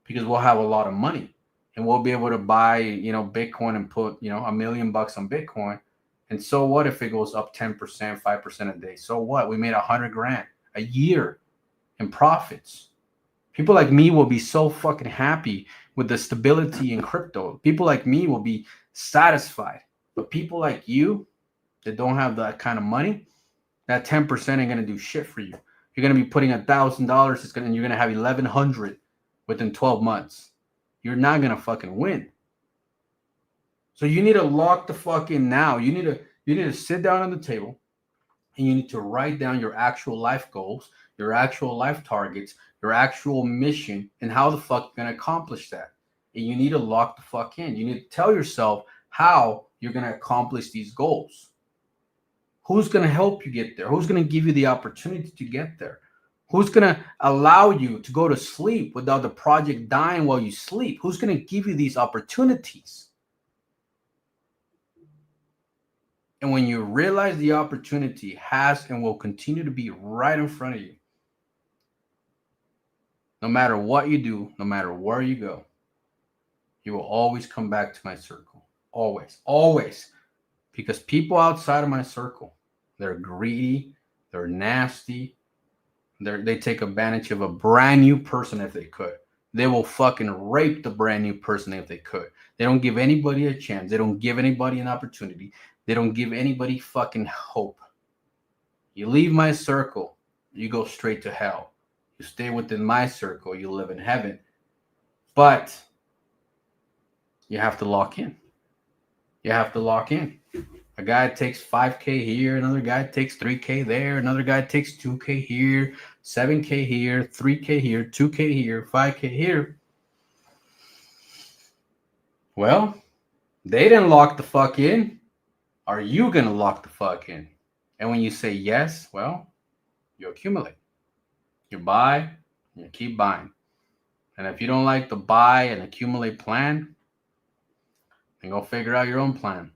Speaker 2: because we'll have a lot of money and we'll be able to buy, Bitcoin and put, $1 million on Bitcoin. And so what if it goes up 10%, 5% a day? So what? We made $100,000 a year in profits. People like me will be so fucking happy with the stability in crypto. People like me will be satisfied. But people like you that don't have that kind of money, that 10% ain't gonna do shit for you. You're gonna be putting $1,000, and you're gonna have 1,100 within 12 months. You're not gonna fucking win. So you need to lock the fuck in now. You need to sit down on the table and you need to write down your actual life goals, your actual life targets, your actual mission, and how the fuck you're gonna accomplish that. And you need to lock the fuck in. You need to tell yourself how you're gonna accomplish these goals. Who's gonna help you get there? Who's gonna give you the opportunity to get there? Who's gonna allow you to go to sleep without the project dying while you sleep? Who's gonna give you these opportunities? And when you realize the opportunity has and will continue to be right in front of you, no matter what you do, no matter where you go, you will always come back to my circle. Always, always. Because people outside of my circle, they're greedy, they're nasty, they take advantage of a brand new person if they could. They will fucking rape the brand new person if they could. They don't give anybody a chance. They don't give anybody an opportunity. They don't give anybody fucking hope. You leave my circle, you go straight to hell. You stay within my circle, you live in heaven. But you have to lock in. You have to lock in. A guy takes 5K here, another guy takes 3K there, another guy takes 2K here, 7K here, 3K here, 2K here, 5K here. Well, they didn't lock the fuck in. Are you going to lock the fuck in? And when you say yes, well, you accumulate. You buy, and you keep buying. And if you don't like the buy and accumulate plan, then go figure out your own plan.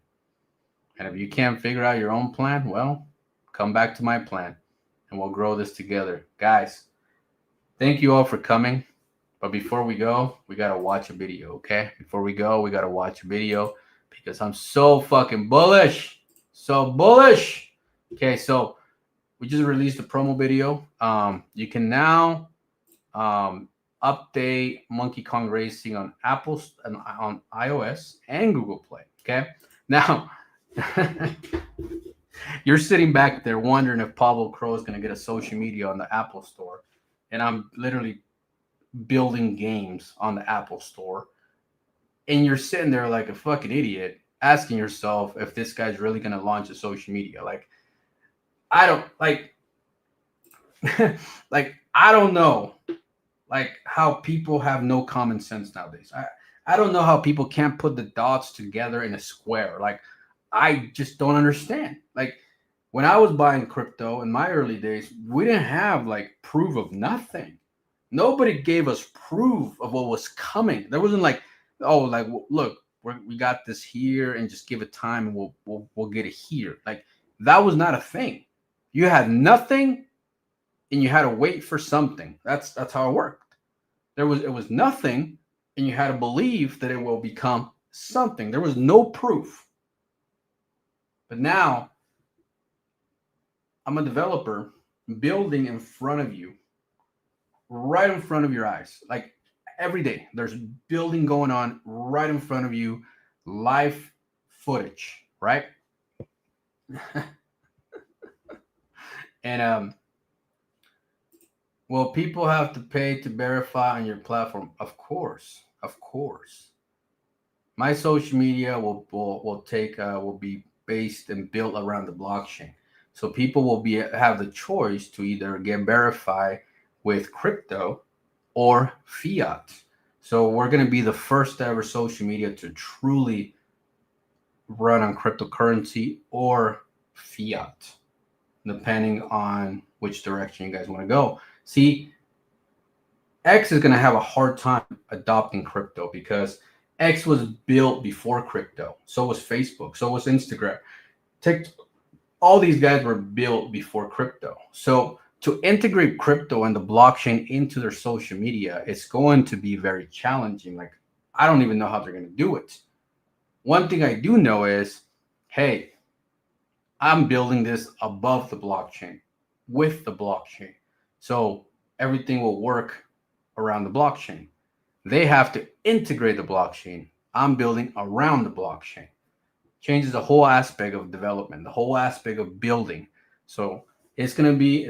Speaker 2: And if you can't figure out your own plan, well, come back to my plan and we'll grow this together. Guys, thank you all for coming. But before we go, we got to watch a video, okay? Before we go, we got to watch a video because I'm so fucking bullish. So bullish. Okay, so we just released a promo video. You can now update Monkey Kong Racing on Apple and on iOS and Google Play, okay? Now, you're sitting back there wondering if Pablo Crow is going to get a social media on the Apple Store. And I'm literally building games on the Apple Store. And you're sitting there like a fucking idiot asking yourself if this guy's really going to launch a social media. Like, I don't, like, like, I don't know, like, how people have no common sense nowadays. I don't know how people can't put the dots together in a square. Like, I just don't understand. Like, when I was buying crypto in my early days, we didn't have like proof of nothing. Nobody gave us proof of what was coming. There wasn't like, oh, like, look, we got this here and just give it time and we'll get it here. Like, that was not a thing. You had nothing and you had to wait for something. That's how it worked. It was nothing and you had to believe that it will become something. There was no proof. But now I'm a developer building in front of you, right in front of your eyes. Like, every day there's building going on right in front of you, live footage, right? And will people have to pay to verify on your platform? Of course. My social media will be based and built around the blockchain. So people will have the choice to either get verified with crypto or fiat. So we're going to be the first ever social media to truly run on cryptocurrency or fiat, depending on which direction you guys want to go. See, X is going to have a hard time adopting crypto because X was built before crypto. So was Facebook. So was Instagram. All these guys were built before crypto. So to integrate crypto and the blockchain into their social media, it's going to be very challenging. Like, I don't even know how they're going to do it. One thing I do know is, hey, I'm building this above the blockchain, with the blockchain. So everything will work around the blockchain. They have to integrate the blockchain. I'm building around the blockchain. Changes the whole aspect of development, the whole aspect of building. So it's gonna be.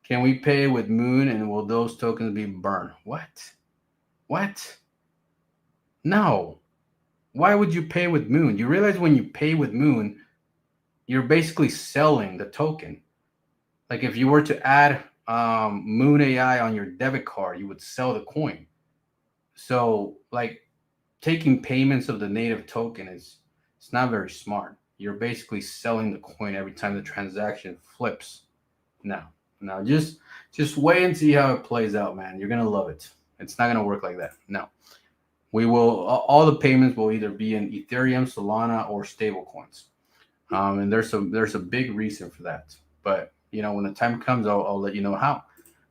Speaker 2: Can we pay with Moon and will those tokens be burned? What? No. Why would you pay with Moon? You realize when you pay with Moon, you're basically selling the token. Like if you were to add MOONAI on your debit card, you would sell the coin. So like taking payments of the native token it's not very smart. You're basically selling the coin every time the transaction flips. No, just wait and see how it plays out, man. You're gonna love it. It's not gonna work like that. No, we will. All the payments will either be in Ethereum, Solana, or stable coins. And there's a big reason for that. But when the time comes, I'll let you know how.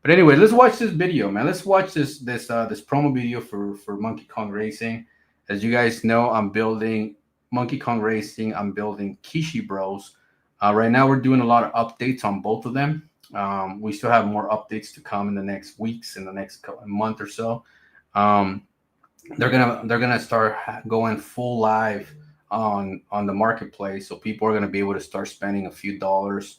Speaker 2: But anyway, let's watch this video, man. Let's watch this promo video for Monkey Kong Racing. As you guys know, I'm building Monkey Kong Racing. I'm building Kishi Bros. Right now, we're doing a lot of updates on both of them. We still have more updates to come in the next weeks, in the next month or so. They're gonna start going full live on the marketplace, so people are gonna be able to start spending a few dollars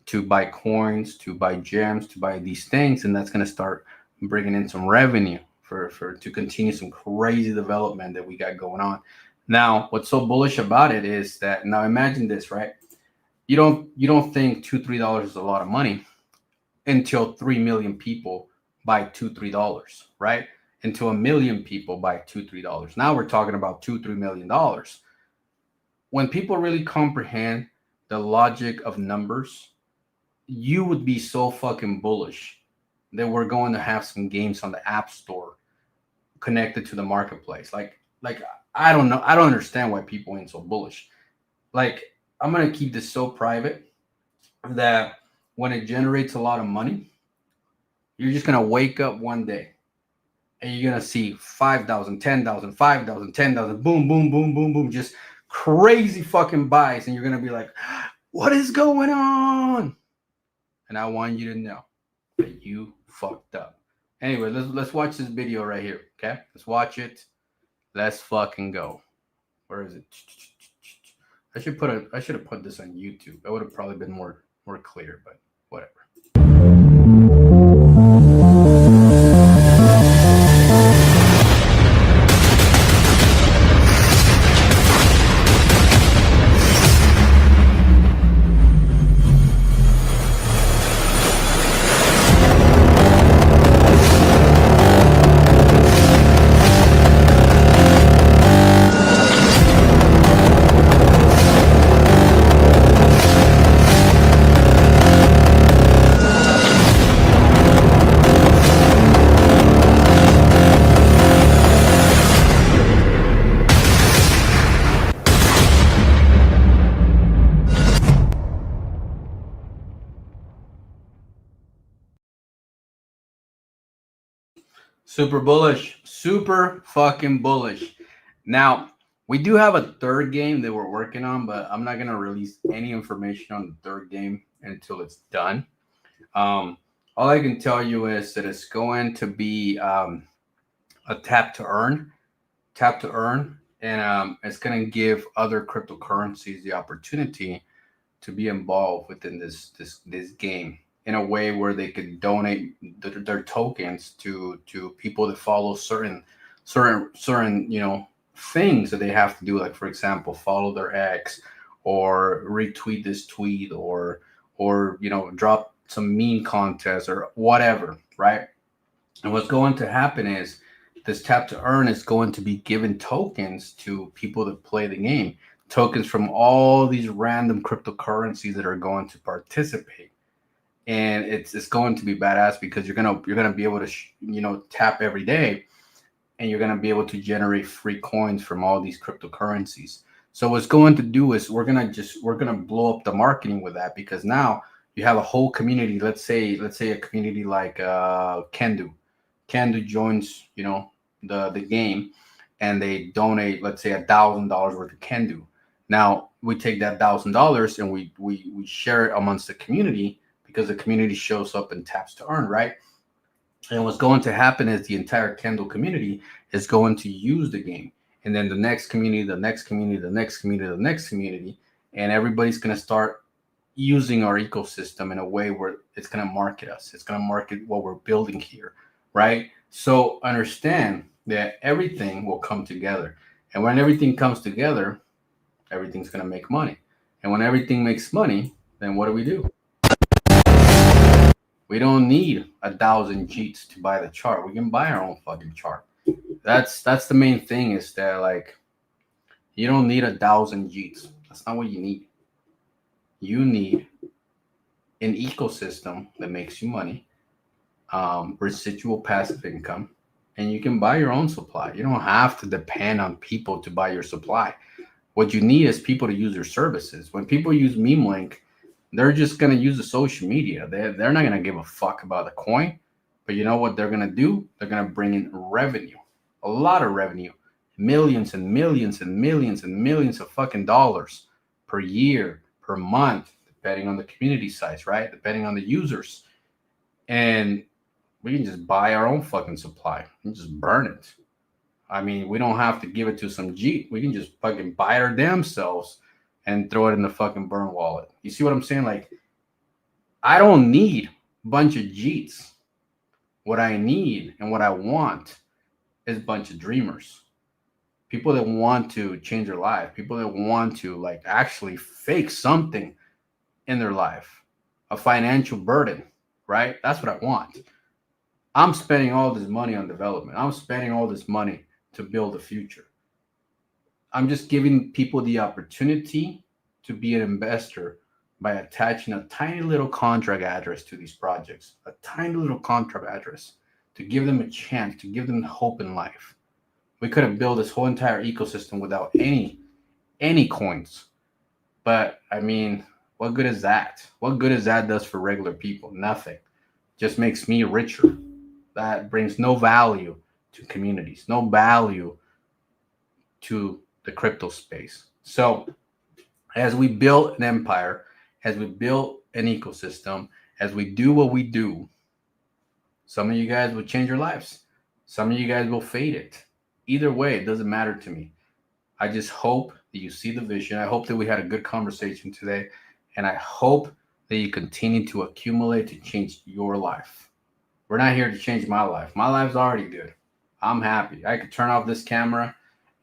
Speaker 2: to buy coins, to buy gems, to buy these things, and that's gonna start bringing in some revenue for to continue some crazy development that we got going on. Now, what's so bullish about it is that now imagine this, right? You don't think $2-3 is a lot of money until 3 million people buy $2-3, right? Until 1 million people buy $2-3. Now we're talking about $2-3 million. When people really comprehend the logic of numbers, you would be so fucking bullish that we're going to have some games on the App Store connected to the marketplace. Like I don't know. I don't understand why people ain't so bullish. Like I'm gonna keep this so private that when it generates a lot of money, you're just gonna wake up one day and you're gonna see 5,000, 10,000, 5,000, 10,000, boom, boom, boom, boom, boom, just crazy fucking buys, and you're gonna be like, "What is going on?" And I want you to know that you fucked up. Anyway, let's watch this video right here. Okay, let's watch it. Let's fucking go. Where is it? I should have put this on YouTube. That would have probably been more clear, but whatever. Super bullish, super fucking bullish. Now, we do have a third game that we're working on, but I'm not going to release any information on the third game until it's done. All I can tell you is that it's going to be a tap to earn, and it's going to give other cryptocurrencies the opportunity to be involved within this game in a way where they could donate their tokens to people that follow certain things that they have to do, like for example follow their ex or retweet this tweet or drop some meme contest or whatever, right? And what's going to happen is this tap to earn is going to be given tokens to people that play the game, tokens from all these random cryptocurrencies that are going to participate. And it's going to be badass because you're gonna be able to tap every day, and you're gonna be able to generate free coins from all these cryptocurrencies. So what's going to do is we're gonna blow up the marketing with that, because now you have a whole community. Let's say a community like Kendu joins the game, and they donate, let's say $1,000 worth of Kendu. Now we take that $1,000 and we share it amongst the community, because the community shows up and taps to earn, right? And what's going to happen is the entire Kendall community is going to use the game. And then the next community, the next community, the next community, the next community. And everybody's going to start using our ecosystem in a way where it's going to market us. It's going to market what we're building here, right? So understand that everything will come together. And when everything comes together, everything's going to make money. And when everything makes money, then what do? We don't need 1,000 cheats to buy the chart. We can buy our own fucking chart. That's the main thing, is that like, you don't need 1,000 cheats. That's not what you need. You need an ecosystem that makes you money, residual passive income, and you can buy your own supply. You don't have to depend on people to buy your supply. What you need is people to use your services. When people use MemeLink, they're just going to use the social media. They're not going to give a fuck about the coin. But you know what they're going to do? They're going to bring in revenue, a lot of revenue, millions and millions and millions and millions of fucking dollars per year, per month, depending on the community size, right? Depending on the users. And we can just buy our own fucking supply and just burn it. I mean, we don't have to give it to some Jeep. We can just fucking buy our damn selves and throw it in the fucking burn wallet. You see what I'm saying? Like, I don't need a bunch of Jeets. What I need and what I want is a bunch of dreamers. People that want to change their life. People that want to like actually fake something in their life. A financial burden, right? That's what I want. I'm spending all this money on development. I'm spending all this money to build a future. I'm just giving people the opportunity to be an investor by attaching a tiny little contract address to these projects, a tiny little contract address to give them a chance, to give them hope in life. We could have built this whole entire ecosystem without any coins. But I mean, what good is that? What good is that does for regular people? Nothing. Just makes me richer. That brings no value to communities, no value to the crypto space. So as we build an empire, as we build an ecosystem, as we do what we do, some of you guys will change your lives. Some of you guys will fade it. Either way, it doesn't matter to me. I just hope that you see the vision. I hope that we had a good conversation today. And I hope that you continue to accumulate to change your life. We're not here to change my life. My life's already good. I'm happy. I could turn off this camera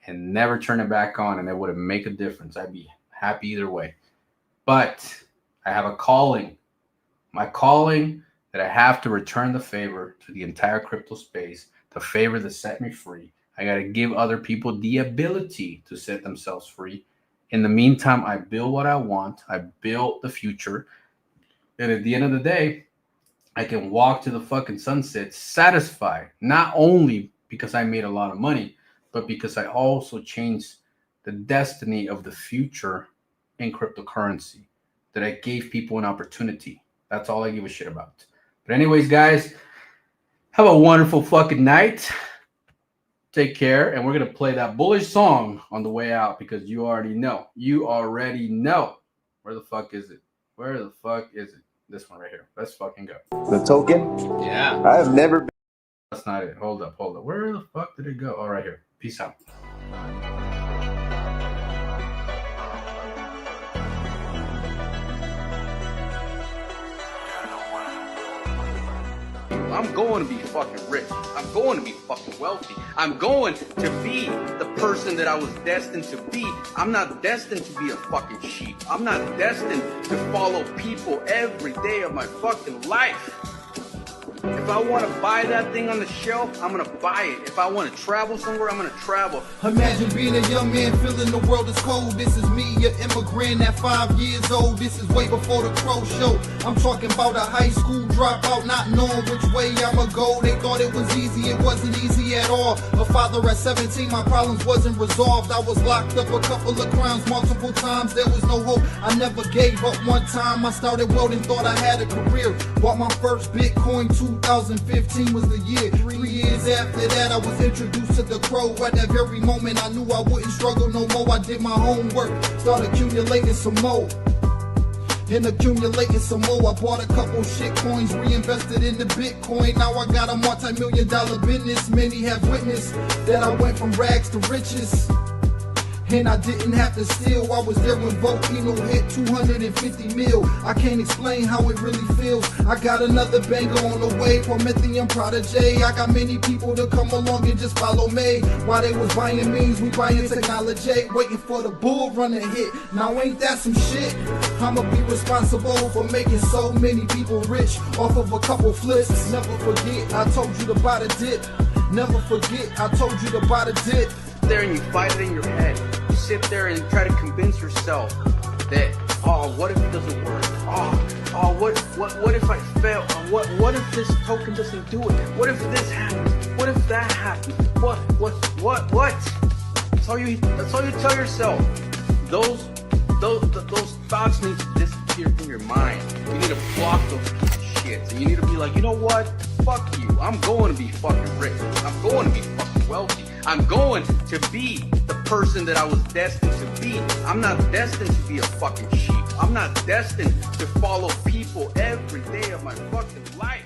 Speaker 2: and never turn it back on, and it wouldn't make a difference. I'd be happy either way. But I have a calling. My calling that I have to return the favor to the entire crypto space, the favor that set me free. I got to give other people the ability to set themselves free. In the meantime, I build what I want. I build the future. And at the end of the day, I can walk to the fucking sunset satisfied, not only because I made a lot of money, but because I also changed the destiny of the future in cryptocurrency, that I gave people an opportunity. That's all I give a shit about. But anyways, guys, have a wonderful fucking night. Take care. And we're going to play that bullish song on the way out because you already know. You already know. Where the fuck is it? Where the fuck is it? This one right here. Let's fucking go.
Speaker 1: The token?
Speaker 2: Yeah.
Speaker 1: I have never been.
Speaker 2: That's not it. Hold up. Where the fuck did it go? Oh, right here. Peace out. I'm going to be fucking rich. I'm going to be fucking wealthy. I'm going to be the person that I was destined to be. I'm not destined to be a fucking sheep. I'm not destined to follow people every day of my fucking life. If I want to buy that thing on the shelf, I'm going to buy it. If I want to travel somewhere, I'm going to travel.
Speaker 6: Imagine being a young man feeling the world is cold. This is me, an immigrant at 5 years old. This is way before the Crow Show. I'm talking about a high school dropout, not knowing which way I'ma go. They thought it was easy, it wasn't easy at all. A father at 17, my problems wasn't resolved. I was locked up a couple of crimes multiple times. There was no hope, I never gave up. One time I started welding, thought I had a career. Bought my first Bitcoin, 2015 was the year. 3 years after that I was introduced to the Crow. At that very moment I knew I wouldn't struggle no more. I did my homework, started accumulating some more. and accumulating some more. I bought a couple shit coins, reinvested in the Bitcoin. Now I got a multi-million-dollar business. Many have witnessed that I went from rags to riches. And I didn't have to steal. I was there when Volcano hit 250 mil. I can't explain how it really feels. I got another banger on the way, Promethean Prodigy. I got many people to come along and just follow me. While they was buying memes, we buying technology, waiting for the bull run to hit. Now ain't that some shit? I'ma be responsible for making so many people rich off of a couple flips. Never forget, I told you to buy the dip. Never forget, I told you to buy the dip.
Speaker 2: There and you fight it in your head. You sit there and try to convince yourself that, oh, what if it doesn't work? Oh, what if I fail? What if this token doesn't do it? What if this happens? What if that happens? What? That's all you tell yourself. Those thoughts need to disappear from your mind. You need to block those pieces of shit. And you need to be like, you know what? Fuck you. I'm going to be fucking rich. I'm going to be fucking wealthy. I'm going to be the person that I was destined to be. I'm not destined to be a fucking sheep. I'm not destined to follow people every day of my fucking life.